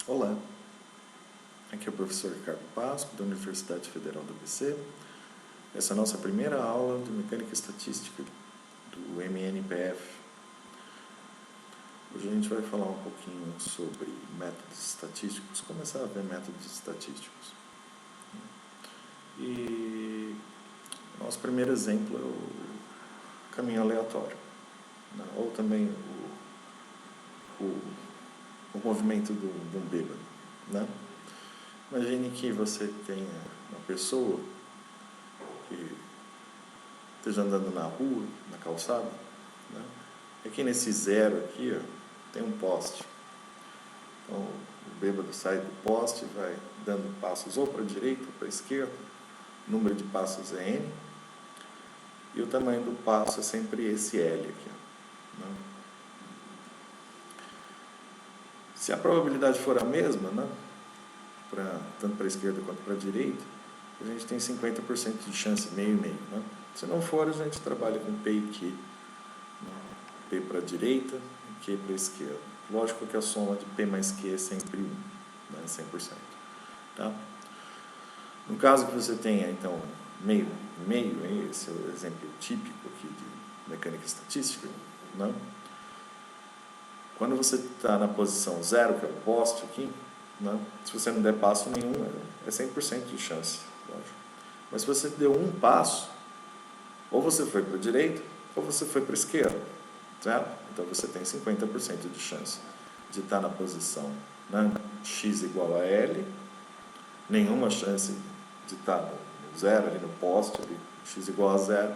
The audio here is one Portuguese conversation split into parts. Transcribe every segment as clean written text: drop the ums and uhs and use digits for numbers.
Olá, aqui é o professor Ricardo Pasco, da Universidade Federal do ABC. Essa é a nossa primeira aula de Mecânica Estatística do MNPF. Hoje a gente vai falar um pouquinho sobre métodos estatísticos, começar a ver métodos estatísticos. E o nosso primeiro exemplo é o caminho aleatório, né? Ou também o movimento de um bêbado, né? Imagine que você tenha uma pessoa que esteja andando na rua, na calçada, né? E aqui nesse zero aqui, ó, tem um poste. Então o bêbado sai do poste, vai dando passos ou para a direita ou para a esquerda. O número de passos é N. E o tamanho do passo é sempre esse L aqui, ó, né? Se a probabilidade for a mesma, né, tanto para a esquerda quanto para a direita, a gente tem 50% de chance, meio e meio, né? Se não for, a gente trabalha com P e Q, né? P para a direita e Q para a esquerda. Lógico que a soma de P mais Q é sempre 1, né? 100%. Tá? No caso que você tenha, então, meio e meio, esse é o exemplo típico aqui de mecânica estatística, né? Quando você está na posição 0, que é o poste aqui, né? Se você não der passo nenhum, é 100% de chance, lógico. Mas se você deu um passo, ou você foi para a direita, ou você foi para a esquerda, certo? Então você tem 50% de chance de estar na posição, né, x igual a L, nenhuma chance de estar no zero, ali no poste, ali, x igual a 0,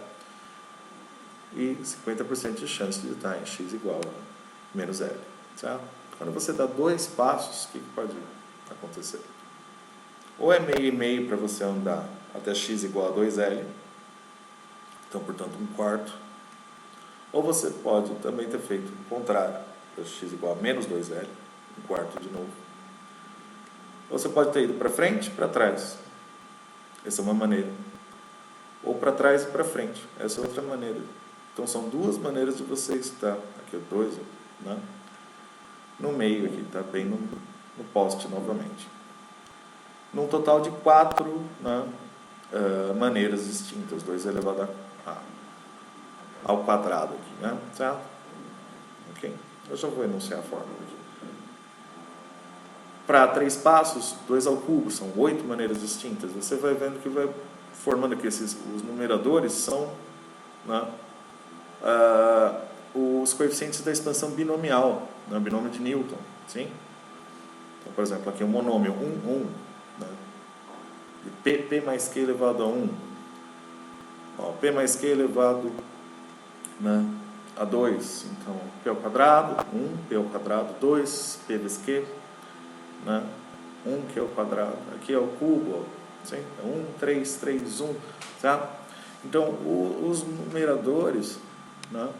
e 50% de chance de estar em x igual a menos L, certo? Quando você dá dois passos, o que pode acontecer? Ou é meio e meio para você andar até x igual a 2L, então, portanto, 1/4. Ou você pode também ter feito o contrário, para x igual a menos 2L, 1/4 de novo. Ou você pode ter ido para frente e para trás. Essa é uma maneira. Ou para trás e para frente. Essa é outra maneira. Então, são duas maneiras de você estar. Aqui é 2, né? No meio aqui, está bem no poste novamente. Num total de 4, né, maneiras distintas, 2 elevado ao quadrado aqui, né? Certo? Ok? Eu já vou enunciar a fórmula aqui. Para 3 passos, 2 ao cubo, são 8 maneiras distintas. Você vai vendo que vai formando aqui os numeradores são, né, os coeficientes da expansão binomial, né, binômio de Newton, sim? Então, por exemplo, aqui o monômio 1, 1, né? E P mais Q elevado a 1. Ó, P mais Q elevado, né, a 2. Então, P ao quadrado, 1, P ao quadrado, 2, P vezes Q, né? 1 Q ao quadrado. Aqui é o cubo, ó, sim? 1, 3, 3, 1, tá? Então, os numeradores, né?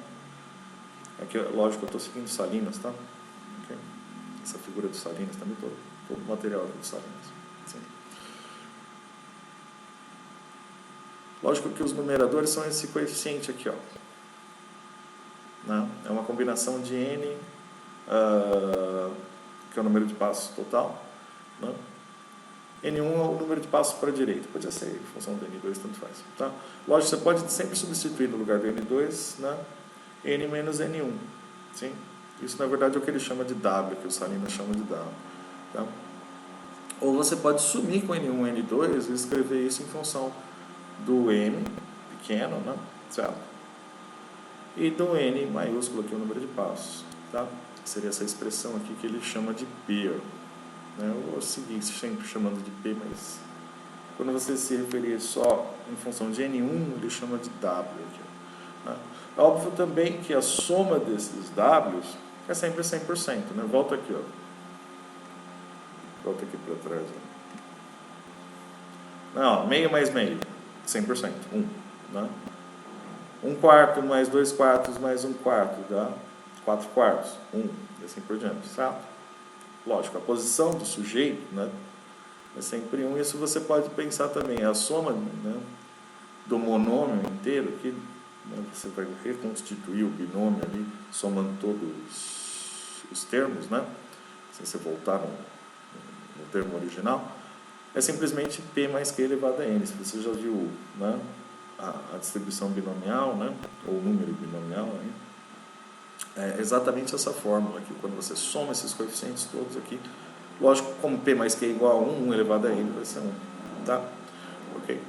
Aqui, lógico, eu estou seguindo Salinas, tá? Okay? Essa figura do Salinas também, todo o material do Salinas. Sim. Lógico que os numeradores são esse coeficiente aqui, ó. Né? É uma combinação de N, que é o número de passos total, né? N1 é o número de passos para a direita, pode ser em função do N2, tanto faz. Tá? Lógico, você pode sempre substituir no lugar do N2, né, N menos N1. Sim? Isso, na verdade, é o que ele chama de W, que o Salinas chama de W. Tá? Ou você pode sumir com N1 e N2 e escrever isso em função do M pequeno, né, certo? E do N maiúsculo, que é o número de passos. Tá? Seria essa expressão aqui que ele chama de peer. Eu vou seguir sempre chamando de P, mas quando você se referir só em função de N1, ele chama de W aqui, né? É óbvio também que a soma desses Ws é sempre 100%, né? Volta aqui, ó. Volta aqui para trás, ó. Não, meio mais meio, 100%, 1, né? 1/4 mais 2/4 mais 1/4 dá 4/4, 1, e assim por diante, certo? Lógico, a posição do sujeito, né, é sempre 1. Isso você pode pensar também, a soma, né, do monômio inteiro, que, né, você vai reconstituir o binômio ali, somando todos os termos, né, se você voltar no termo original, é simplesmente P mais Q elevado a N. Se você já viu, né, a distribuição binomial, né, ou o número binomial, né, é exatamente essa fórmula aqui. Quando você soma esses coeficientes todos aqui, lógico, como P mais Q é igual a 1, 1 elevado a N vai ser 1. Tá? Ok.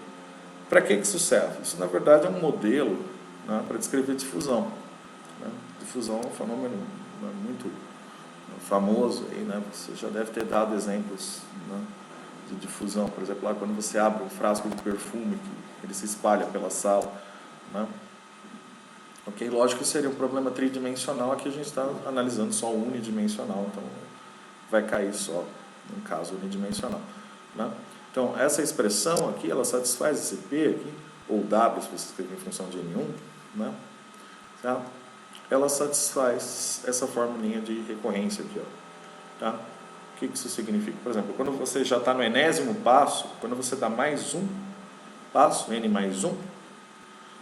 Para que isso serve? Isso, na verdade, é um modelo, né, para descrever difusão. Né? Difusão é um fenômeno, né, muito famoso. Aí, né? Você já deve ter dado exemplos, né, de difusão. Por exemplo, lá quando você abre um frasco de perfume, que ele se espalha pela sala. Né? Ok, lógico que seria um problema tridimensional. Aqui a gente está analisando só o unidimensional, então vai cair só no caso unidimensional. Né? Então, essa expressão aqui, ela satisfaz esse P aqui, ou W, se você escrever em função de N1, né? Tá? Ela satisfaz essa formulinha de recorrência aqui. Ó. Tá? O que isso significa? Por exemplo, quando você já está no enésimo passo, quando você dá mais um passo, N mais 1,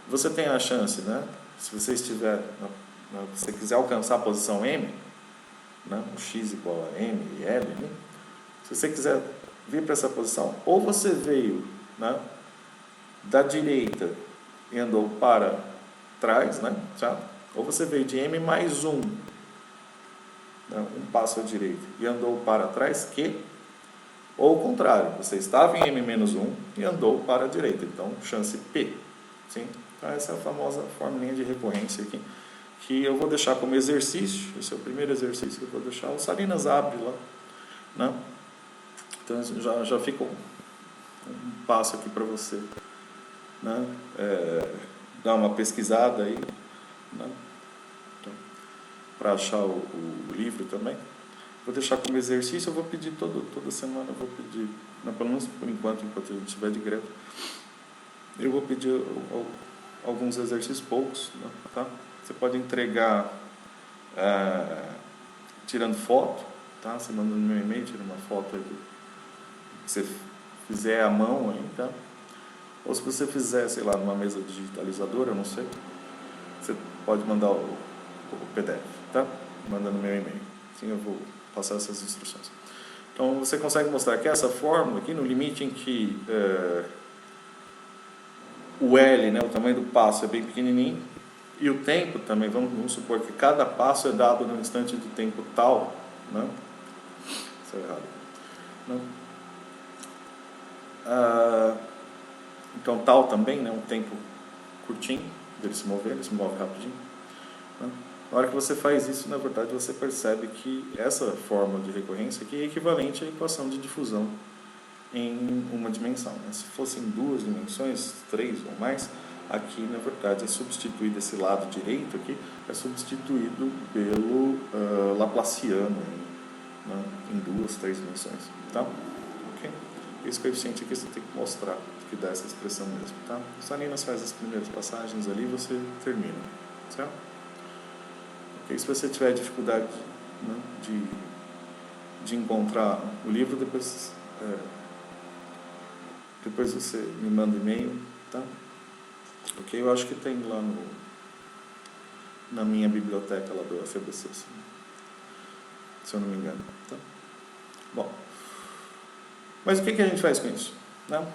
você tem a chance, né? Se você estiver, se você quiser alcançar a posição M, né? O X igual a M e L, né? Se você quiser vir para essa posição, ou você veio, né, da direita e andou para trás, né, certo? Ou você veio de M mais 1, né, um passo à direita, e andou para trás, ou o contrário, você estava em M menos 1 e andou para a direita, então chance P. Sim? Então, essa é a famosa formulinha de recorrência aqui, que eu vou deixar como exercício. Esse é o primeiro exercício que eu vou deixar. O Salinas abre lá, né? Então já fica um passo aqui para você, né? Dar uma pesquisada aí, né? Então, para achar o livro também. Vou deixar como exercício. Eu vou pedir toda semana, eu vou pedir, né, pelo menos por enquanto a gente estiver de greve, eu vou pedir alguns exercícios, poucos, né, tá? Você pode entregar tirando foto, tá? Você manda no meu e-mail, tira uma foto aí que você fizer à mão aí, tá? Ou se você fizer, sei lá, numa mesa digitalizadora, eu não sei, você pode mandar o PDF, tá? Manda no meu e-mail. Assim eu vou passar essas instruções. Então, você consegue mostrar que essa fórmula aqui, no limite em que o L, né, o tamanho do passo é bem pequenininho, e o tempo também, vamos supor que cada passo é dado num instante de tempo tal, né? Isso é errado. Não? Então, tal também, né, um tempo curtinho dele se mover, ele se move rapidinho. Né? Na hora que você faz isso, na verdade, você percebe que essa fórmula de recorrência aqui é equivalente à equação de difusão em uma dimensão. Né? Se fossem duas dimensões, 3 ou mais, aqui, na verdade, é substituído esse lado direito aqui, é substituído pelo Laplaciano né, em 2, 3 dimensões. Tá? Okay? Esse coeficiente aqui você tem que mostrar que dá essa expressão mesmo. Tá? O Salinas faz as primeiras passagens ali, você termina. Certo? Okay? Se você tiver dificuldade, né, de encontrar o livro, depois você me manda e-mail, tá? Ok? Eu acho que tem lá na minha biblioteca lá do FABC, se eu não me engano, tá? Bom, mas o que a gente faz com isso, né?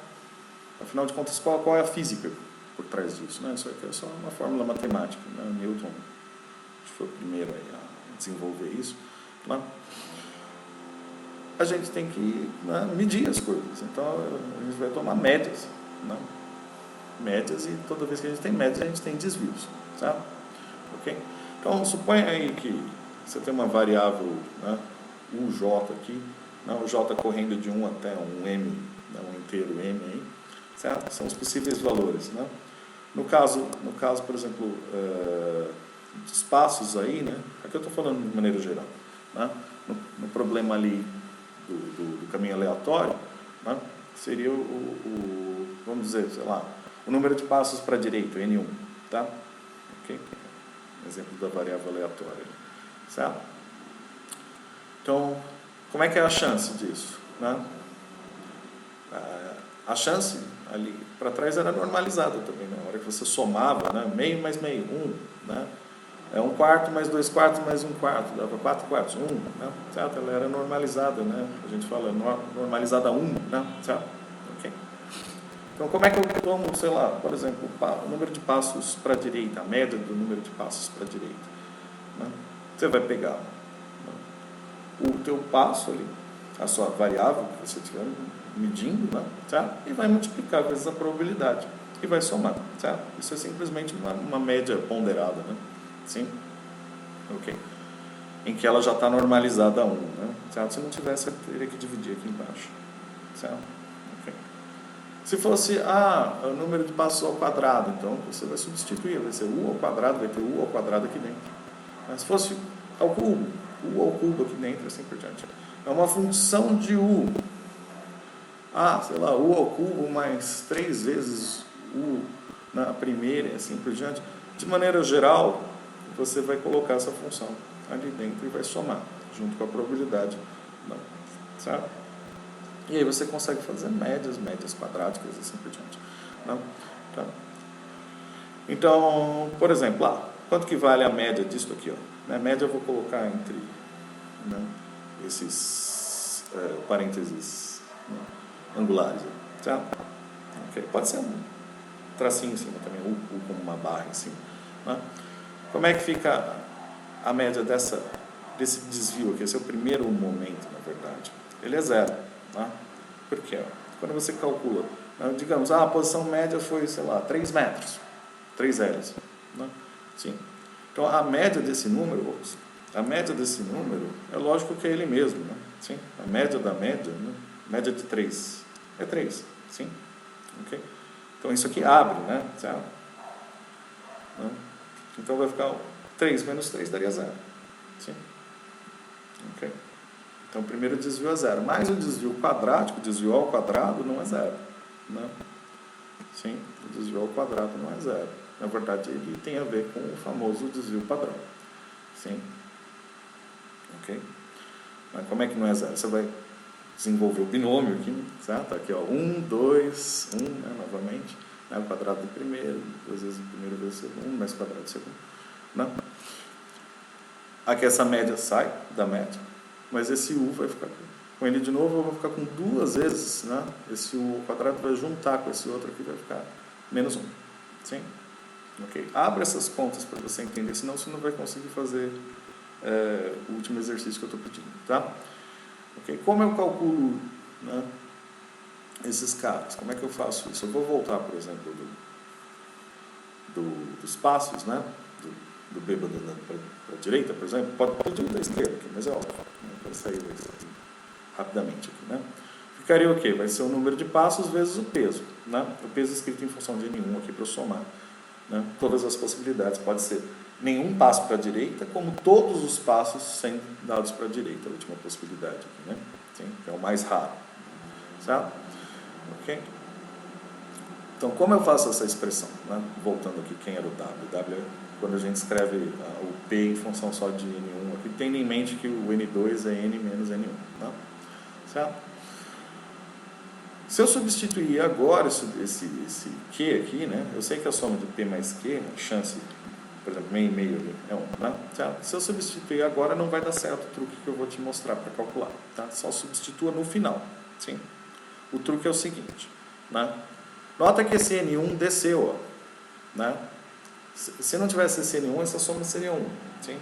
Afinal de contas, qual é a física por trás disso, né? Isso aqui é só uma fórmula matemática, né? Newton foi o primeiro a desenvolver isso, né? A gente tem que, né, medir as coisas. Então, a gente vai tomar médias, né? Médias, e toda vez que a gente tem médias, a gente tem desvios, certo? Ok? Então, suponha aí que você tem uma variável, né, UJ aqui, né, o J correndo de 1 até um M, né, um inteiro M aí, certo? São os possíveis valores, né? No caso, por exemplo, de espaços aí, né? Aqui eu estou falando de maneira geral, né? No problema ali do caminho aleatório, né, seria vamos dizer, sei lá, o número de passos para a direita, N1, tá? Ok? Exemplo da variável aleatória, certo? Então, como é que é a chance disso, né? A chance ali para trás era normalizada também, na hora que você somava, né? Meio mais meio, 1, né? É 1/4 mais 2/4 mais 1/4, dava 4/4, 1, né? Certo? Ela era normalizada, né? A gente fala normalizada 1, né? Certo? Ok. Então, como é que eu tomo, sei lá, por exemplo, o número de passos para a direita, a média do número de passos para a direita, né? Você vai pegar, né, o teu passo ali, a sua variável que você estiver medindo, né? Certo? E vai multiplicar vezes a probabilidade e vai somar, certo? Isso é simplesmente uma média ponderada, né? Sim? Ok. Em que ela já está normalizada a 1, né? Certo? Se não tivesse, eu teria que dividir aqui embaixo, certo? Ok. Se fosse o número de passos ao quadrado, então você vai substituir, vai ser u ao quadrado, vai ter u ao quadrado aqui dentro. Mas se fosse ao cubo, u ao cubo aqui dentro, assim por diante. É uma função de u. Sei lá, u ao cubo mais 3 vezes u na primeira e assim por diante. De maneira geral, você vai colocar essa função ali dentro e vai somar, junto com a probabilidade. Certo? E aí você consegue fazer médias quadráticas e assim por diante. Não? Tá. Então, por exemplo, quanto que vale a média disso aqui? Ó? A média eu vou colocar entre, né, esses parênteses, né, angulares. Certo? Okay. Pode ser um tracinho em cima também, U como uma barra em cima. Né? Como é que fica a média desse desvio aqui? Esse é o primeiro momento, na verdade. Ele é 0. Né? Por quê? Quando você calcula, né, digamos, a posição média foi, sei lá, 3 metros. 3 L's. Né? Sim. Então, a média desse número, é lógico que é ele mesmo. Né? Sim. A média da média, né? Média de 3. É 3. Sim. Ok? Então, isso aqui abre, né? Certo? Né? Então, vai ficar 3 menos 3 daria 0. Sim. Ok? Então, o primeiro desvio é 0. Mas o desvio quadrático, o desvio ao quadrado, não é 0. Né? Sim, o desvio ao quadrado não é 0. Na verdade, ele tem a ver com o famoso desvio padrão. Sim. Ok? Mas como é que não é 0? Você vai desenvolver o binômio aqui, certo? Aqui, ó, 1, 2, 1, né, novamente. Né, o quadrado do primeiro, 2 vezes o primeiro vezes o segundo, mais o quadrado do segundo. Né? Aqui essa média sai da média, mas esse u vai ficar com ele de novo, eu vou ficar com 2 vezes, né? Esse u ao quadrado vai juntar com esse outro aqui, vai ficar menos 1. Sim? Ok? Abre essas contas para você entender, senão você não vai conseguir fazer o último exercício que eu estou pedindo, tá? Ok? Como eu calculo, né, esses caras? Como é que eu faço isso? Eu vou voltar, por exemplo, dos passos, né? Do bêbado andando para a direita, por exemplo. Pode ir da esquerda aqui, mas é óbvio. Para sair rapidamente aqui, né? Ficaria o quê? Vai ser o número de passos vezes o peso, né? O peso é escrito em função de N1 aqui para eu somar, né? Todas as possibilidades. Pode ser nenhum passo para a direita, como todos os passos sendo dados para a direita, a última possibilidade aqui, né? Sim, é o mais raro, certo? Ok? Então, como eu faço essa expressão? Né? Voltando aqui, quem era o W? W é quando a gente escreve o P em função só de N1, aqui, tendo em mente que o N2 é N menos N1. Né? Certo? Se eu substituir agora esse Q aqui, né? Eu sei que a soma de P mais Q, a chance, por exemplo, meio e meio ali, é 1. Né? Certo? Se eu substituir agora, não vai dar certo o truque que eu vou te mostrar para calcular. Tá? Só substitua no final. Sim? O truque é o seguinte, né? Nota que esse N1 desceu, ó, né? Se não tivesse esse N1, essa soma seria 1. Sim?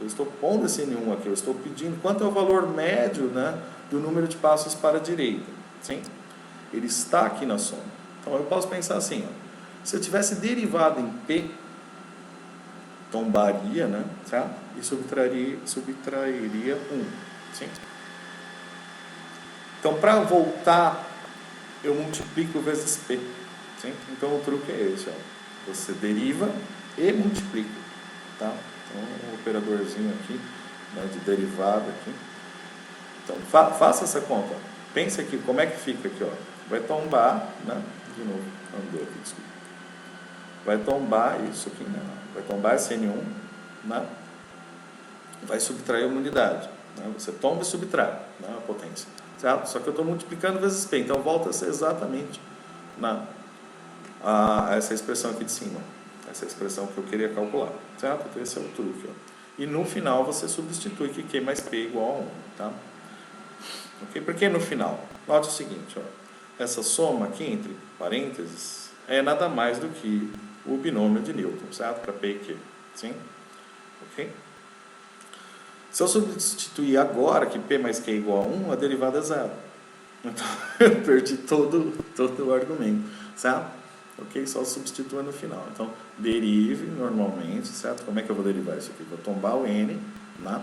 Eu estou pondo esse N1 aqui, eu estou pedindo quanto é o valor médio, né, do número de passos para a direita. Sim? Ele está aqui na soma. Então eu posso pensar assim, ó, se eu tivesse derivado em P, tombaria, né, certo? E subtrairia 1. Sim? Então, para voltar, eu multiplico vezes P. Sim? Então, o truque é esse. Ó. Você deriva e multiplica. Tá? Então, um operadorzinho aqui, né, de derivada aqui. Então, faça essa conta. Pense aqui, como é que fica aqui? Ó. Vai tombar, né? De novo, andou aqui, desculpa. Vai tombar isso aqui, né? Vai tombar esse N1, né? Vai subtrair uma unidade. Né? Você tomba e subtrai, né, a potência. Certo? Só que eu estou multiplicando vezes P, então volta a ser exatamente essa expressão aqui de cima. essa é a expressão que eu queria calcular, certo? Então esse é o truque, ó. E no final você substitui que Q mais P é igual a 1, tá? Ok? Por que no final? Note o seguinte, ó. Essa soma aqui, entre parênteses, é nada mais do que o binômio de Newton, certo? Para P e Q, sim? Ok? Se eu substituir agora que P mais Q é igual a 1, a derivada é zero. Então, eu perdi todo o argumento, certo? Ok? Só substitua no final. Então, derive normalmente, certo? Como é que eu vou derivar isso aqui? Vou tombar o N, né?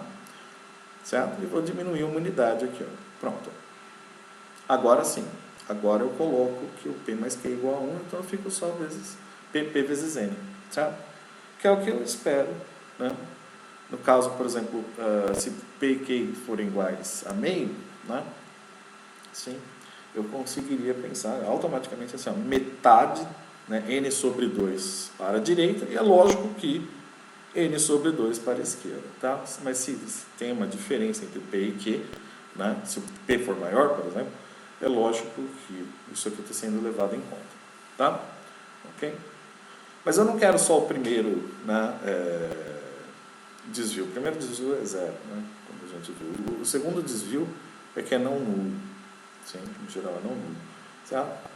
Certo? E vou diminuir uma unidade aqui, ó. Pronto. Agora sim. Agora eu coloco que o P mais Q é igual a 1, então eu fico só vezes PP vezes N, certo? Que é o que eu espero, né? No caso, por exemplo, se P e Q forem iguais a meio, né? Sim, eu conseguiria pensar automaticamente assim, ó, metade, né, N sobre 2 para a direita, e é lógico que N sobre 2 para a esquerda, tá? Mas se tem uma diferença entre P e Q, né, se o P for maior, por exemplo, é lógico que isso aqui está sendo levado em conta, tá? Ok? Mas eu não quero só o primeiro, né, desvio. O primeiro desvio é zero, né, como a gente viu. O segundo desvio é que é não nulo. Sim, em geral é não nulo. Certo?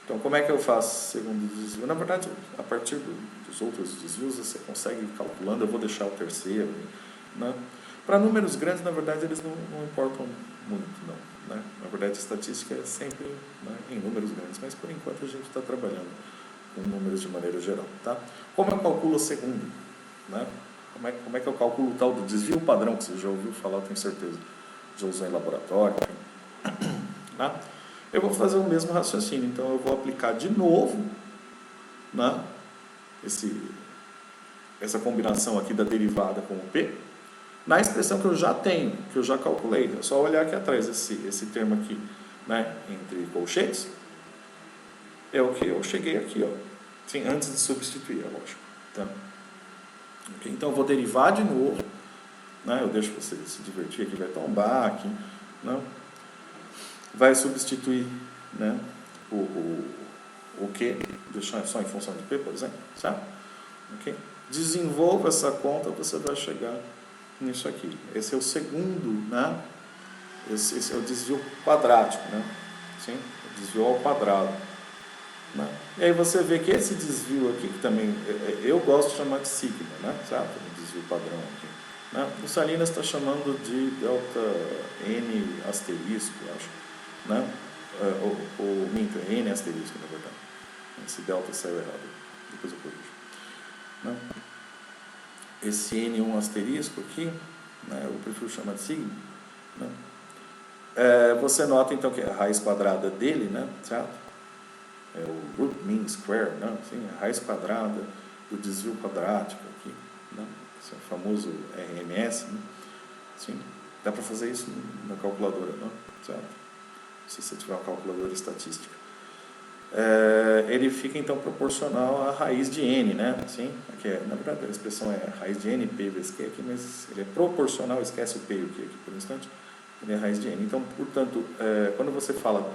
Então, como é que eu faço segundo desvio? Na verdade, a partir dos outros desvios, você consegue ir calculando. Eu vou deixar o terceiro, né? Para números grandes, na verdade, eles não importam muito, não, né? Na verdade, a estatística é sempre, né, em números grandes, mas por enquanto a gente está trabalhando com números de maneira geral, tá? Como eu calculo o segundo, né? Como é que eu calculo o tal do desvio padrão, que você já ouviu falar, eu tenho certeza, já usou em laboratório, enfim. Né? Eu vou fazer o mesmo raciocínio, então eu vou aplicar de novo, né, essa combinação aqui da derivada com o P, na expressão que eu já tenho, que eu já calculei. É só olhar aqui atrás, esse termo aqui, né, entre colchetes, é o que eu cheguei aqui, ó, sim, antes de substituir, é lógico. Tá? Okay? Então eu vou derivar de novo, né, eu deixo você se divertir aqui, vai tombar aqui, né? Vai substituir, né, o Q, deixar só em função de P, por exemplo, certo? Okay? Desenvolva essa conta, você vai chegar nisso aqui. Esse é o segundo, né? Esse é o desvio quadrático, né? Sim? O desvio ao quadrado. Né? E aí você vê que esse desvio aqui, que também eu gosto de chamar de sigma, né? Certo? O desvio padrão aqui. Né? O Salinas está chamando de delta N asterisco, eu acho. Né? Ou minto, é N asterisco, na verdade. Esse delta saiu errado, depois eu corrijo. Né? Esse N1 asterisco aqui, né, eu prefiro chamar de sigma. Né? Você nota então que a raiz quadrada dele, né, certo? É o root mean square, né? Assim, a raiz quadrada do desvio quadrático aqui, né? Esse é o famoso RMS, né? Assim, dá para fazer isso na calculadora, não? Certo? Se você tiver uma calculadora estatística. Ele fica então proporcional à raiz de n, né? Assim, aqui na verdade a expressão é raiz de n, p vezes q aqui, mas ele é proporcional, esquece o p e o q aqui por um instante, ele é raiz de n. Então, portanto, quando você fala,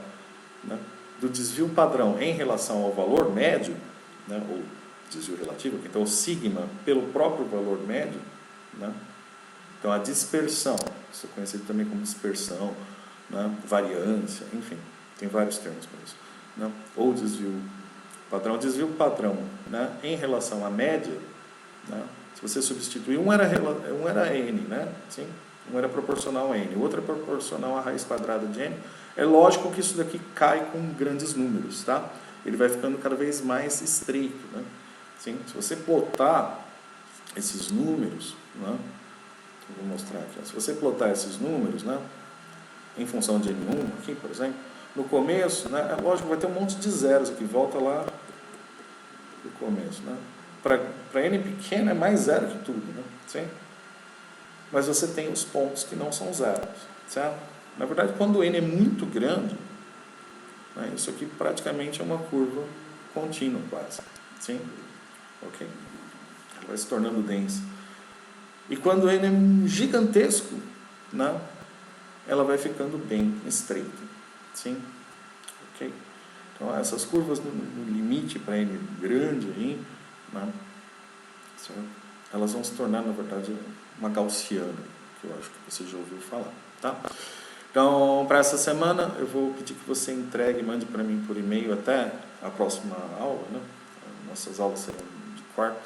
né, do desvio padrão em relação ao valor médio, né, ou desvio relativo, então o sigma pelo próprio valor médio, né? Então a dispersão, isso é conhecido também como dispersão, né, variância, enfim, tem vários termos para isso. Né? Ou desvio padrão, né, em relação à média, né, se você substituir, um era n, né, sim? Um era proporcional a n, o outro é proporcional à raiz quadrada de n. É lógico que isso daqui cai com grandes números, tá? Ele vai ficando cada vez mais estreito, né? Sim? Se você plotar esses números, né, eu vou mostrar aqui, se você plotar esses números, né, em função de n1 aqui, por exemplo, no começo, né, é lógico, vai ter um monte de zeros aqui, volta lá no começo, né? Para n pequeno é mais zero que tudo, né? Sim? Mas você tem os pontos que não são zeros, certo? Na verdade, quando n é muito grande, né, isso aqui praticamente é uma curva contínua quase, sim? Ok? Ela vai se tornando densa. E quando n é gigantesco, né, ela vai ficando bem estreita, sim? Ok? Então, essas curvas no limite para n grande aí, né, certo? Elas vão se tornar, na verdade, uma gaussiana, que eu acho que você já ouviu falar, tá? Então, para essa semana, eu vou pedir que você entregue, mande para mim por e-mail até a próxima aula, né? Nossas aulas serão de quarta,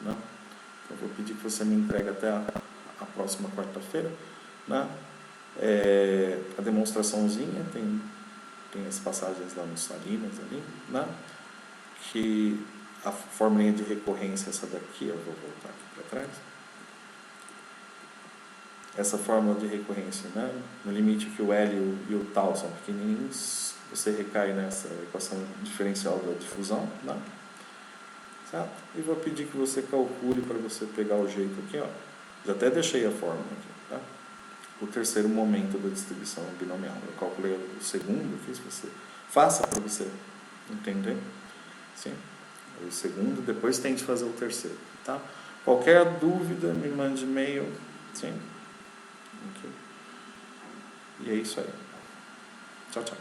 né? Então, eu vou pedir que você me entregue até a próxima quarta-feira, né? A demonstraçãozinha, tem as passagens lá no Salinas ali, né? Que a formulinha de recorrência, essa daqui, eu vou voltar aqui para trás. Essa fórmula de recorrência, né? No limite que o L e o tal são pequenininhos, você recai nessa equação diferencial da difusão, né? Certo? E vou pedir que você calcule para você pegar o jeito aqui, ó. Já até deixei a fórmula aqui, tá? O terceiro momento da distribuição binomial. Eu calculei o segundo aqui, se você faça para você entender. Sim? O segundo, depois tente fazer o terceiro, tá? Qualquer dúvida, me mande e-mail. Sim? Okay. E é isso aí. Tchau, tchau.